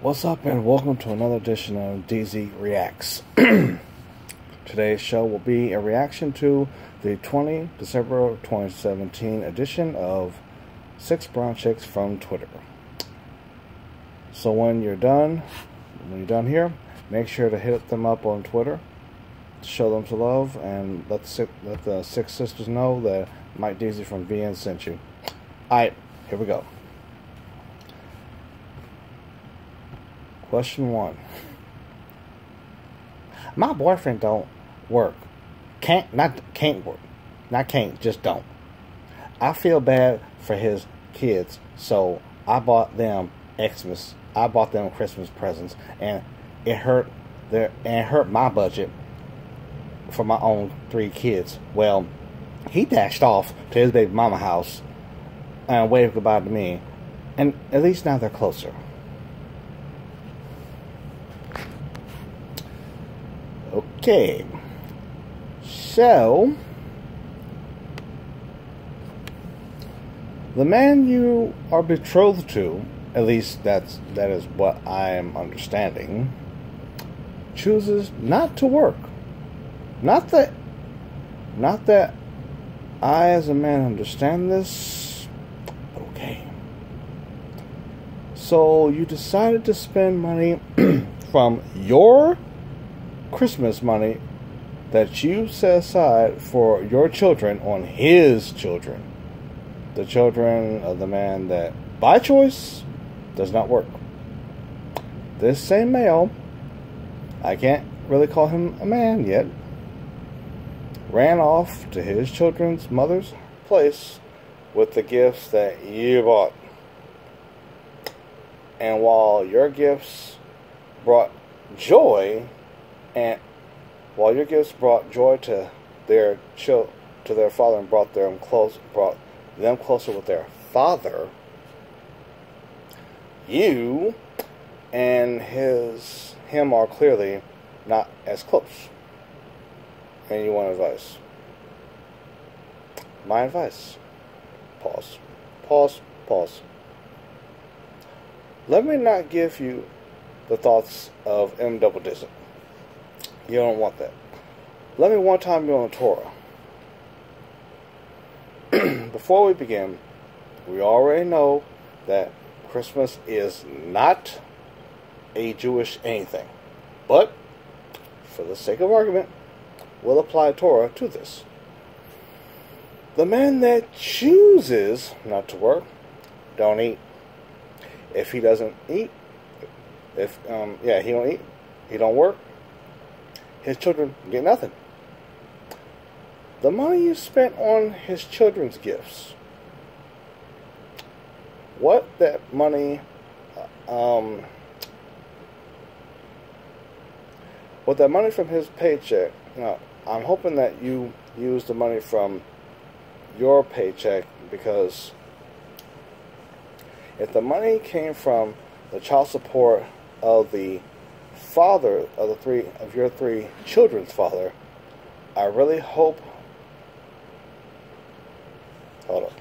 What's up, and welcome to another edition of Deezee Reacts. Today's show will be a reaction to the December 2017 edition of 6 Brown Chicks from Twitter. So when you're done here, make sure to hit them up on Twitter, show them some love, and let the 6 sisters know that Mike Deezee from VN sent you. Alright, here we go. Question 1. My boyfriend don't work. Can't work. Not can't, just don't. I feel bad for his kids, so I bought them Christmas presents, and it hurt my budget for my own 3 kids. Well, he dashed off to his baby mama house and waved goodbye to me, and at least now they're closer. Okay, so the man you are betrothed to, at least that is what I am understanding, chooses not to work. Not that I as a man understand this, but okay. So you decided to spend money from your Christmas money that you set aside for your children on his children, the children of the man that by choice does not work. This same male, I can't really call him a man yet, ran off to his children's mother's place with the gifts that you bought. And while your gifts brought joy, to their father and brought them closer with their father, you and him are clearly not as close. And you want advice? My advice. Pause. Let me not give you the thoughts of M. Double Deezee. You don't want that. Let me one time you on Torah. Before we begin, we already know that Christmas is not a Jewish anything. But, for the sake of argument, we'll apply Torah to this. The man that chooses not to work, don't eat. If he doesn't eat, he don't eat, he don't work, his children get nothing. The money you spent on his children's gifts, what that money from his paycheck, I'm hoping that you use the money from your paycheck, because if the money came from the child support of the father of your 3 children's father, I really hope. Hold up.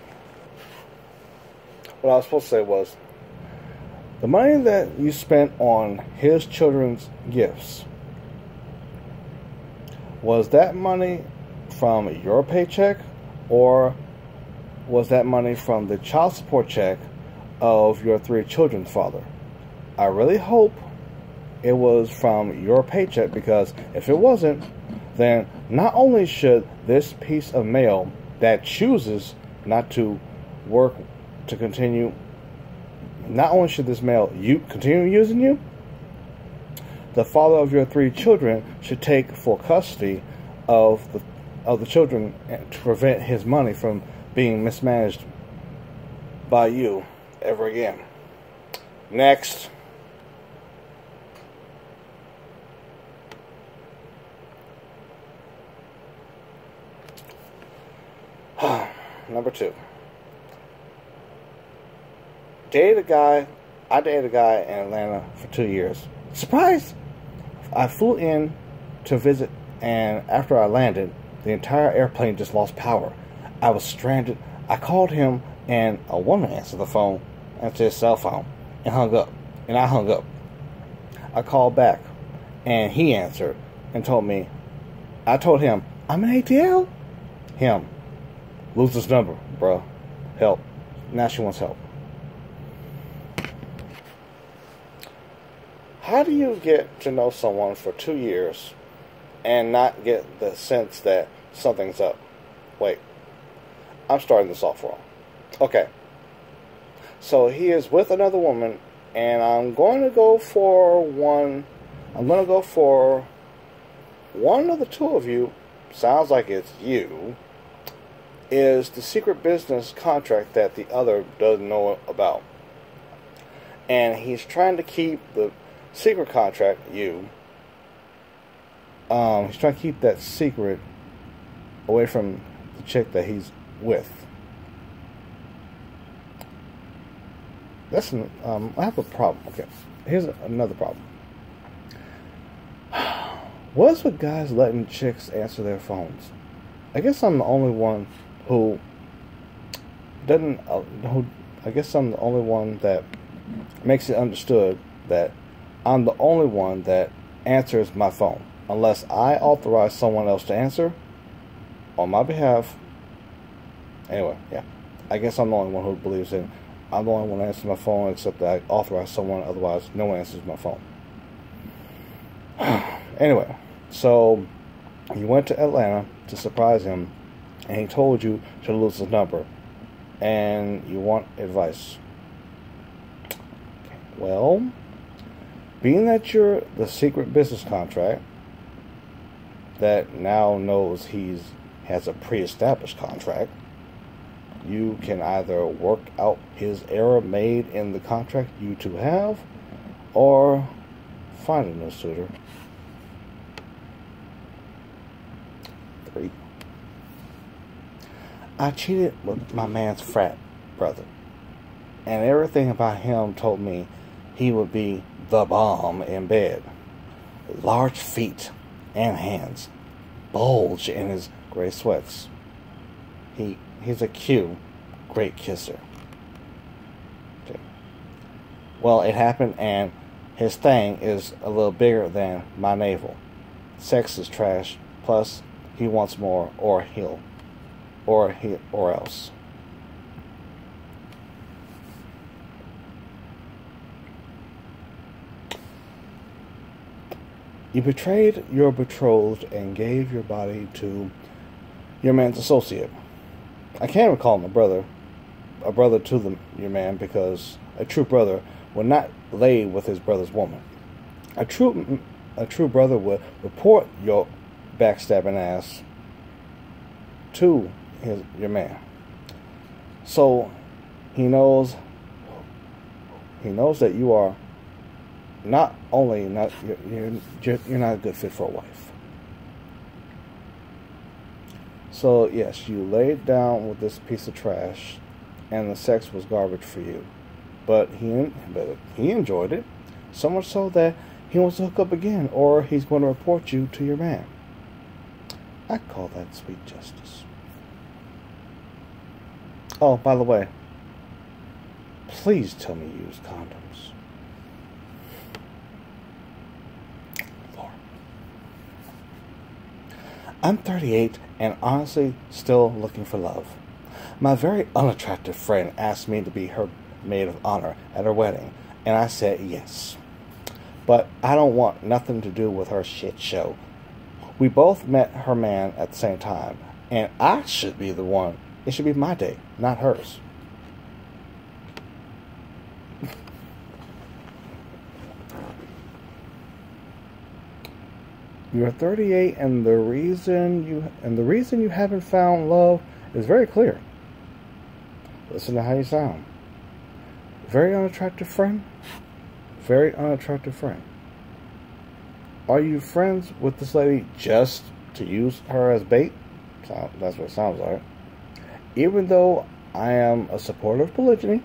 What I was supposed to say was, the money that you spent on his children's gifts, was that money from your paycheck, or was that money from the child support check of your 3 children's father? I really hope it was from your paycheck, because if it wasn't, then not only should this piece of mail that chooses not to work to continue, not only should this mail continue using you, the father of your 3 children should take full custody of the children to prevent his money from being mismanaged by you ever again. Next. Number 2. I dated a guy in Atlanta for 2 years. Surprise! I flew in to visit, and after I landed, the entire airplane just lost power. I was stranded. I called him, and a woman answered the phone, answered his cell phone, and hung up. And I hung up. I called back, and he answered and told me, I told him, I'm an ATL? Him, lose this number, bro. Help. Now she wants help. How do you get to know someone for 2 years and not get the sense that something's up? Wait, I'm starting this off wrong. Okay. So he is with another woman, and I'm going to go for one of the two of you, sounds like it's you, is the secret business contract that the other doesn't know about. And he's trying to keep the secret contract, he's trying to keep that secret away from the chick that he's with. I have a problem. Okay, here's another problem. What's with guys letting chicks answer their phones? I guess I'm the only one who doesn't. I guess I'm the only one that makes it understood that I'm the only one that answers my phone, unless I authorize someone else to answer on my behalf. Anyway, yeah, I guess I'm the only one who believes in. I'm the only one that answers my phone, except that I authorize someone. Otherwise, no one answers my phone. Anyway, so you went to Atlanta to surprise him, and he told you to lose his number, and you want advice. Well, being that you're the secret business contract that now knows has a pre-established contract, you can either work out his error made in the contract you two have, or find a new suitor. 3. I cheated with my man's frat brother, and everything about him told me he would be the bomb in bed. Large feet and hands bulge in his gray sweats. He's a great kisser. Okay. Well, it happened, and his thing is a little bigger than my navel. Sex is trash. Plus, he wants more, or else. You betrayed your betrothed and gave your body to your man's associate. I can't even call him a brother to your man, because a true brother would not lay with his brother's woman. A true brother would report your backstabbing ass to your man. So he knows that you are not only not you're not a good fit for a wife. So yes, you laid down with this piece of trash, and the sex was garbage for you, but he enjoyed it, so much so that he wants to hook up again, or he's going to report you to your man. I call that sweet justice. Oh, by the way, please tell me you use condoms. I'm 38 and honestly still looking for love. My very unattractive friend asked me to be her maid of honor at her wedding, and I said yes. But I don't want nothing to do with her shit show. We both met her man at the same time, and I should be the one. It should be my day, not hers. You're 38, and the reason you haven't found love is very clear. Listen to how you sound. Very unattractive friend. Very unattractive friend. Are you friends with this lady just to use her as bait? That's what it sounds like. Even though I am a supporter of polygyny,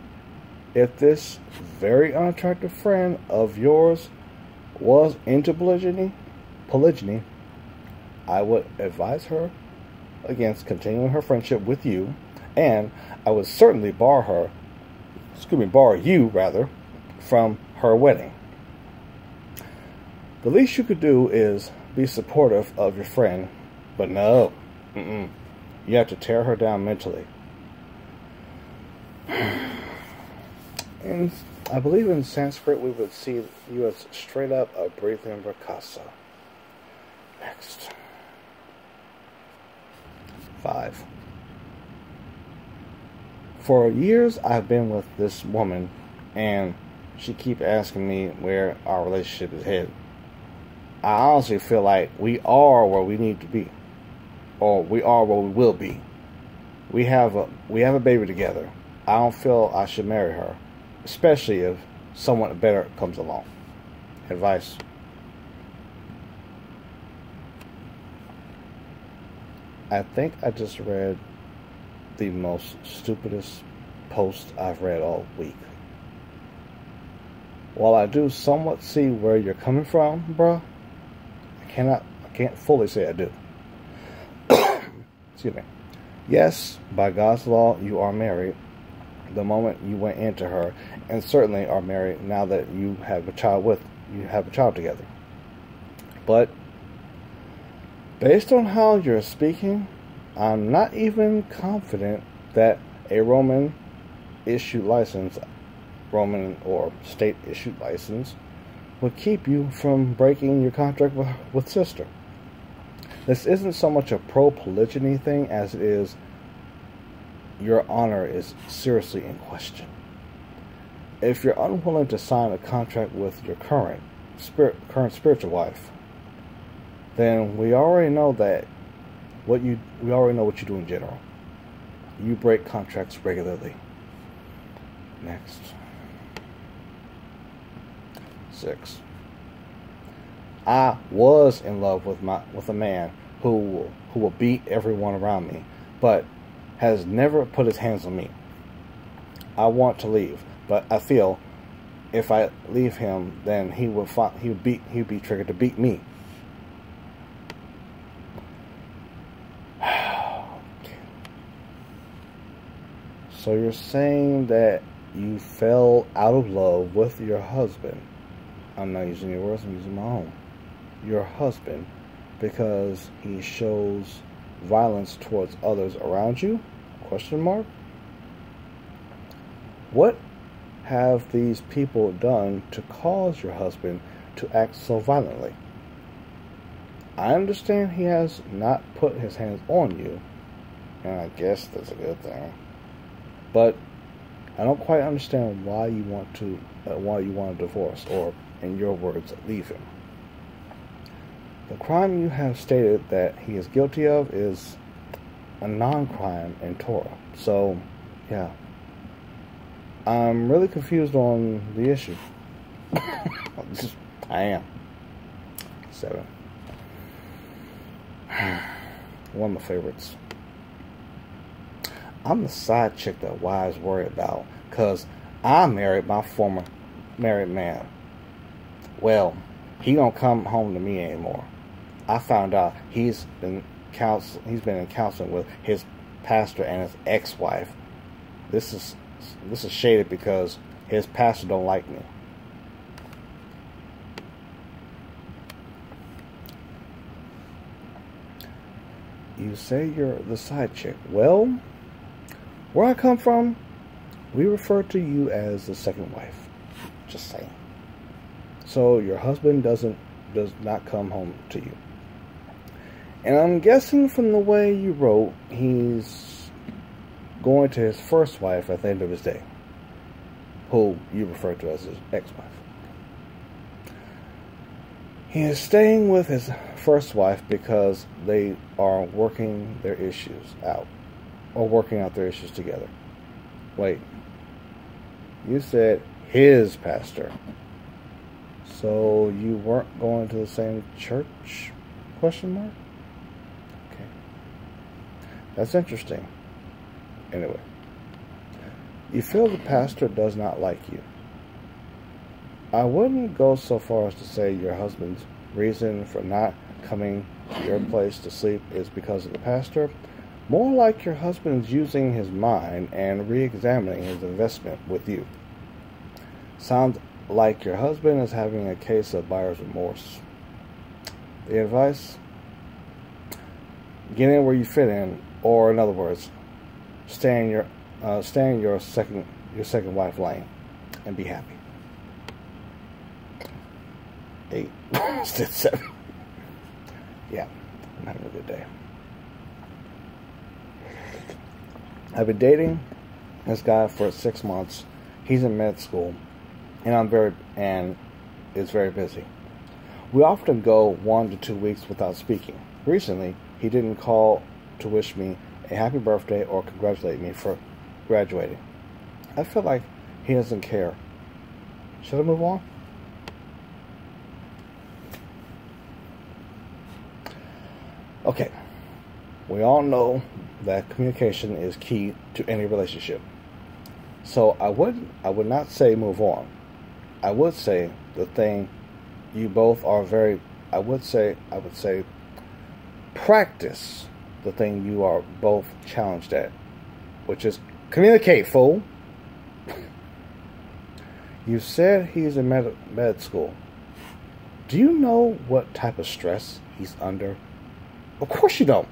if this very unattractive friend of yours was into polygyny, I would advise her against continuing her friendship with you, and I would certainly bar you from her wedding. The least you could do is be supportive of your friend, but no. You have to tear her down mentally. And I believe in Sanskrit we would see you as straight up a breathing Rakasa. Next. 5. For years I've been with this woman, and she keeps asking me where our relationship is headed. I honestly feel like we are where we need to be, or we are where we will be. We have a baby together. I don't feel I should marry her, especially if someone better comes along. Advice. I think I just read the most stupidest post I've read all week. While I do somewhat see where you're coming from, bruh, I can't fully say I do. Excuse me. Yes, by God's law, you are married the moment you went into her, and certainly are married now that you have a child together. But based on how you're speaking, I'm not even confident that a Roman or state-issued license would keep you from breaking your contract with sister. This isn't so much a pro-polygyny thing as it is your honor is seriously in question. If you're unwilling to sign a contract with your current spiritual wife, then we already know what you do in general. You break contracts regularly. Next. 6. I was in love with a man who will beat everyone around me, but has never put his hands on me. I want to leave, but I feel if I leave him, then he would be triggered to beat me. So you're saying that you fell out of love with your husband. I'm not using your words, I'm using my own. Your husband, because he shows violence towards others around you? Question mark. What have these people done to cause your husband to act so violently? I understand he has not put his hands on you, and I guess that's a good thing. But I don't quite understand why you want a divorce, or, in your words, leave him. The crime you have stated that he is guilty of is a non-crime in Torah. So, yeah. I'm really confused on the issue. I am. 7. One of my favorites. I'm the side chick that wives worry about, because I married my former married man. Well, he don't come home to me anymore. I found out he's been in counseling with his pastor and his ex-wife. This is shaded because his pastor don't like me. You say you're the side chick. Well, where I come from, we refer to you as the second wife. Just saying. So your husband does not come home to you. And I'm guessing from the way you wrote, he's going to his first wife at the end of his day, who you refer to as his ex-wife. He is staying with his first wife because they are working their issues out, or working out their issues together. Wait, you said his pastor, so you weren't going to the same church? Question mark. Okay, that's interesting. Anyway, you feel the pastor does not like you. I wouldn't go so far as to say your husband's reason for not coming to your place to sleep is because of the pastor. More like your husband's using his mind and re-examining his investment with you. Sounds like your husband is having a case of buyer's remorse. The advice: get in where you fit in, or in other words, stay in your second wife lane and be happy. 8 instead of 7. Yeah, I'm having a good day. I've been dating this guy for 6 months. He's in med school, and is very busy. We often go 1 to 2 weeks without speaking. Recently, he didn't call to wish me a happy birthday or congratulate me for graduating. I feel like he doesn't care. Should I move on? Okay. We all know that communication is key to any relationship. So I would not say move on. I would say the thing you both are I would say practice the thing you are both challenged at, which is communicate, fool. You said he's in med school. Do you know what type of stress he's under? Of course you don't.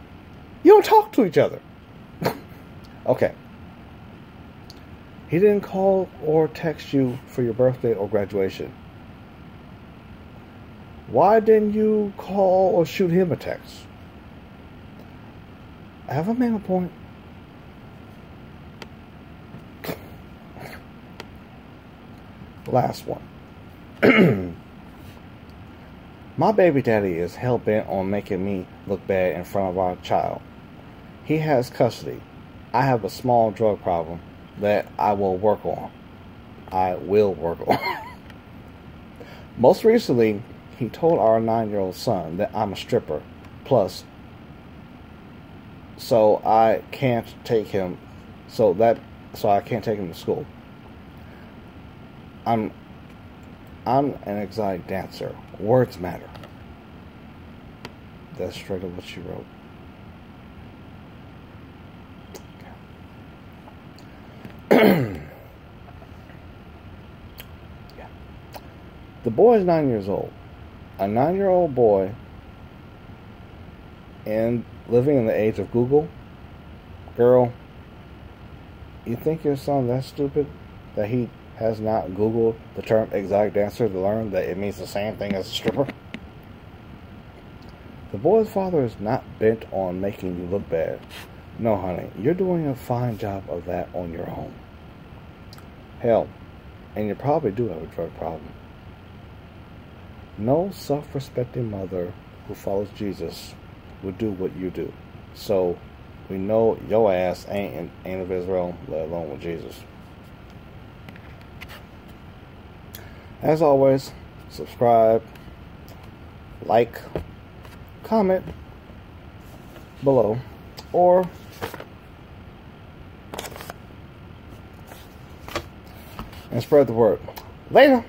You don't talk to each other. Okay. He didn't call or text you for your birthday or graduation. Why didn't you call or shoot him a text? Have I made a point? Last one. My baby daddy is hell-bent on making me look bad in front of our child. He has custody. I have a small drug problem that I will work on. Most recently, he told our 9-year-old son that I'm a stripper. Plus, so I can't take him. So I can't take him to school. I'm an exotic dancer. Words matter. That's straight up what she wrote. Okay. Yeah. The boy is 9 years old. A 9-year-old boy and living in the age of Google. Girl, you think your son that stupid that he has not Googled the term exotic dancer to learn that it means the same thing as a stripper? The boy's father is not bent on making you look bad. No, honey, you're doing a fine job of that on your own. Hell, and you probably do have a drug problem. No self-respecting mother who follows Jesus would do what you do. So, we know your ass ain't of Israel, let alone with Jesus. As always, subscribe, like, comment below, or and spread the word. Later.